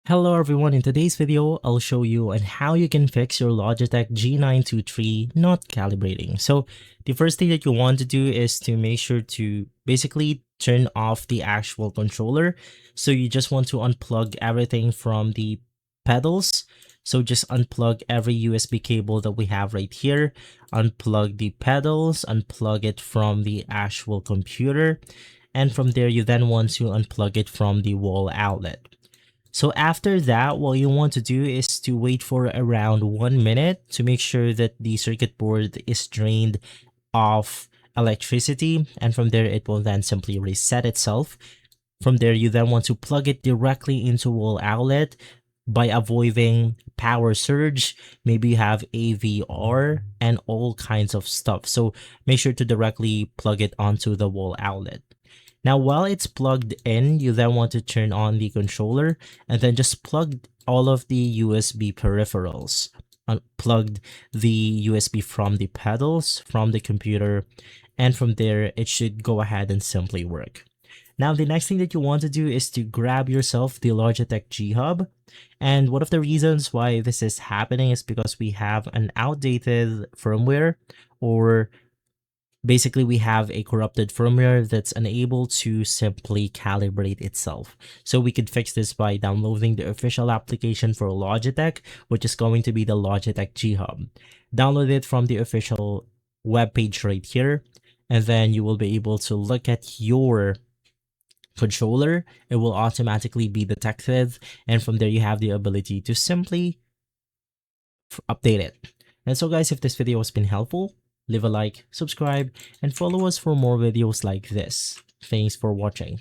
Hello everyone, in today's video, I'll show you on how you can fix your Logitech G923 not calibrating. So the first thing that you want to do is to make sure to basically turn off the actual controller. So you just want to unplug everything from the pedals. So just unplug every USB cable that we have right here, unplug the pedals, unplug it from the actual computer, and from there you then want to unplug it from the wall outlet. So after that, what you want to do is to wait for around 1 minute to make sure that the circuit board is drained of electricity, and from there it will then simply reset itself. From there, you then want to plug it directly into wall outlet by avoiding power surge. Maybe you have AVR and all kinds of stuff. So make sure to directly plug it onto the wall outlet. Now, while it's plugged in, you then want to turn on the controller and then just plug all of the USB peripherals. Unplugged the USB from the pedals, from the computer, and from there, it should go ahead and simply work. Now, the next thing that you want to do is to grab yourself the Logitech G Hub. And one of the reasons why this is happening is because we have an outdated firmware, or basically we have a corrupted firmware that's unable to simply calibrate itself. So we could fix this by downloading the official application for Logitech, which is going to be the Logitech G Hub. Download it from the official webpage right here, and then you will be able to look at your controller. It will automatically be detected, and from there you have the ability to simply update it. And so guys, if this video has been helpful, leave a like, subscribe, and follow us for more videos like this. Thanks for watching.